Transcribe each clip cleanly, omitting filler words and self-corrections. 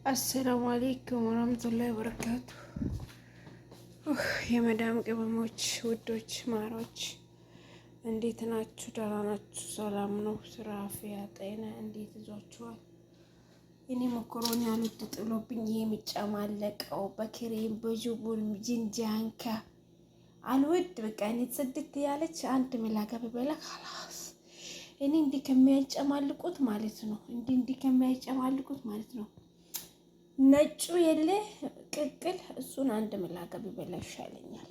አሰላሙ አሌይኩም ወራህመቱላሂ ወበረካቱ። የመዳም ቅመሞች ውዶች ማሮች እንዴት ናችሁ? ደህና ናችሁ? ሰላም ነው? ስራ፣ አፍያ፣ ጤና እንዴት ይዟችኋል? እኔ መኮሮኒ አልወድ ጥሎብኝ ይሄ የሚጨማለቀው በክሬም በጅቡን ጅንጃንካ አልወድ በቃ እኔ ጽድት ያለች አንድ ሚላጋ በበላ خلاص እኔ እንዲህ ከሚያጨማልቁት ማለት ነው እንዲህ ከሚያጨማልቁት ማለት ነው ነጩ የለ ቅቅል እሱን አንድ ሚላጋ በበላ ይሻለኛል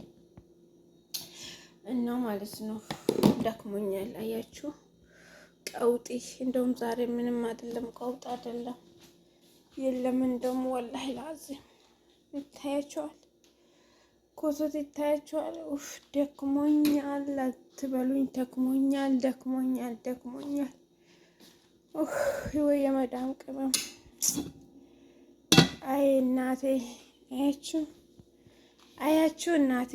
እና ማለት ነው። ደክሞኛል። አያችሁ ቀውጢ እንደውም ዛሬ ምንም አይደለም፣ ቀውጥ አይደለም የለም። እንደውም ወላሂ ላዚም ይታያችኋል፣ ኮቶት ይታያችኋል። ኡፍ ደክሞኛል አትበሉኝ፣ ደክሞኛል። ኡፍ ወይ የመዳም ቅመም አይ እናቴ አያችሁ እናቴ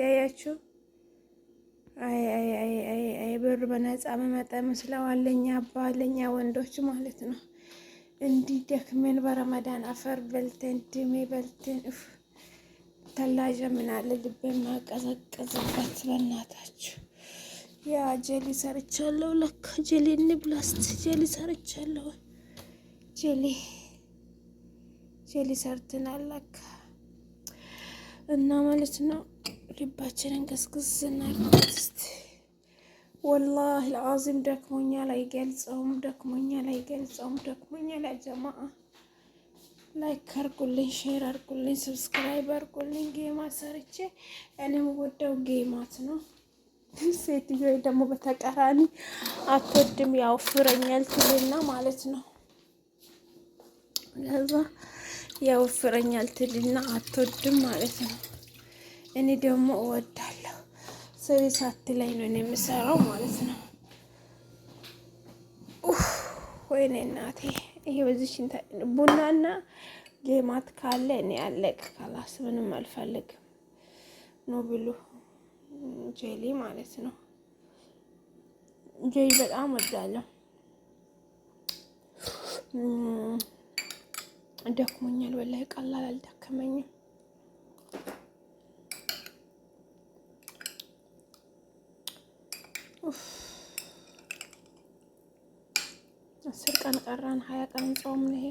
አያችሁ። አይ ብር በነፃ መመጣ መስለዋል ለኛ ወንዶች ማለት ነው። እንዲህ ደክመን በረመዳን አፈር በልተን ድሜ በልተን ተላጀ ምን አለ ልቤ ማቀዘቀዝበት በእናታችሁ። ያ ጀሊ ሰርቻለሁ፣ ለካ ጀሊ እንብላስት ጀሊ ሰርቻለሁ። ጀሊ ሰርተናል ለካ እና ማለት ነው። ልባችንን ገስግስ እናርግስት። ወላሂ ለአዚም ደክሞኛል፣ አይገልጸውም። ጀማአ ላይክ አርጉልኝ፣ ሼር አርጉልኝ፣ ሰብስክራይብ አርጉልኝ። ጌማት ሰርቼ እኔም ወደው ጌማት ነው። ሴትዮ ደግሞ በተቃራኒ አትወድም፣ ያው ፍረኛል ትልና ማለት ነው። ለዛ ያው ፍረኛል ትልና አትወድም ማለት ነው። እኔ ደግሞ እወዳለሁ። ሰው ሳት ላይ ነው እኔ የምሰራው ማለት ነው። ወይኔ እናቴ ይሄ በዚህ ቡናና ጌማት ካለ እኔ አለቅ ካላስ ምንም አልፈልግም። ኖ ብሉ ጄሊ ማለት ነው። ጄሊ በጣም ወዳለሁ። ደክሞኛል ወላሂ፣ ቀላል አልደከመኝም። አስር ቀን ቀራን፣ 20 ቀን ጾም ነው። ይሄ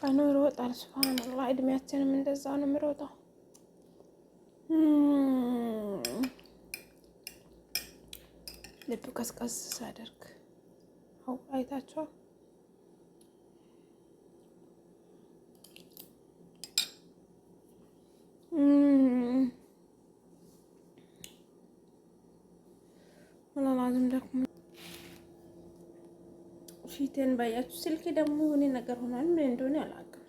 ቀኑ ይሮጣል። ሱብሃንአላህ እድሜያችንም እንደዛ ነው የሚሮጠው። ልብ ቀዝቀዝ ሳደርግ አይታችኋል። ወላሂ ደግሞ ፊቴን ባያችሁ፣ ስልኬ ደግሞ የሆነ ነገር ሆኗል። ምን እንደሆነ አላውቅም።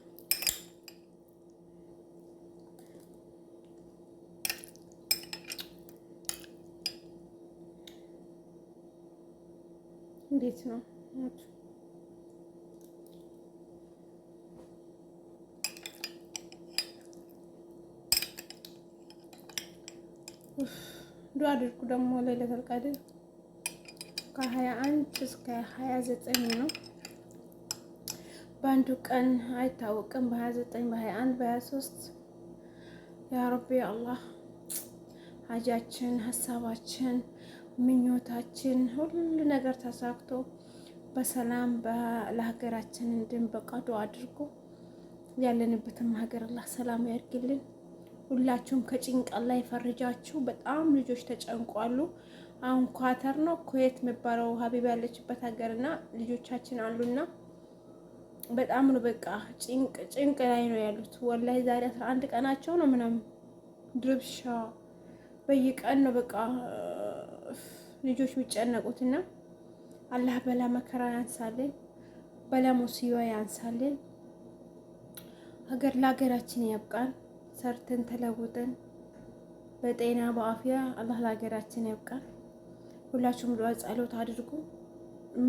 እንዴት ነው ዱአ አድርጉ። ደግሞ ለይለቱል ቀድር ከ21 እስከ 29 ነው። በአንዱ ቀን አይታወቅም። በ29 በ21 በ23 ያ ረቢ አላህ ሀጃችን፣ ሀሳባችን፣ ምኞታችን ሁሉ ነገር ተሳክቶ በሰላም ለሀገራችን እንድንበቃ ዱአ አድርጉ። ያለንበትም ሀገር አላህ ሰላም ያድርግልን። ሁላችሁም ከጭንቀት ላይ ፈርጃችሁ። በጣም ልጆች ተጨንቋሉ። አሁን ኳተር ነው ኩዌት የሚባለው ሀቢባ ያለችበት ሀገርና ልጆቻችን አሉና በጣም ነው በቃ ጭንቅ ላይ ነው ያሉት። ወላሂ ዛሬ 11 ቀናቸው ነው ምናምን ድርብሻ በየቀን ነው በቃ ልጆች የሚጨነቁትና አላህ በላ መከራ ያንሳልን፣ በላ ሙሲባ ያንሳልን። ሀገር ለሀገራችን ያብቃን። ሰርተን ተለውጠን በጤና በአፍያ አላህ ለሀገራችን ያብቃን። ሁላችሁም ዱዓ ጸሎት አድርጉ።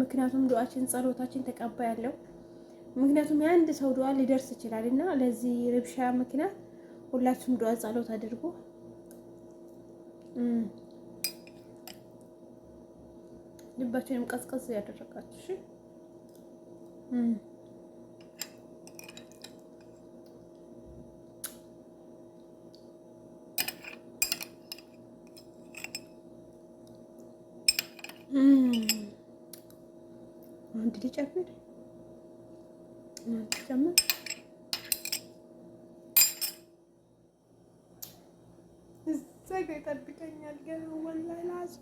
ምክንያቱም ዱዓችን ጸሎታችን ተቀባይ ያለው ምክንያቱም የአንድ ሰው ዱዓ ሊደርስ ይችላል እና ለዚህ ረብሻ ምክንያት ሁላችሁም ዱዓ ጸሎት አድርጉ። ልባችንም ቀዝቀዝ ያደረጋችሁ እሺ። አንድ ሊጨምር ጨምር እዛ ጋ ይጠብቀኛል ገና ወላሂ ላዝ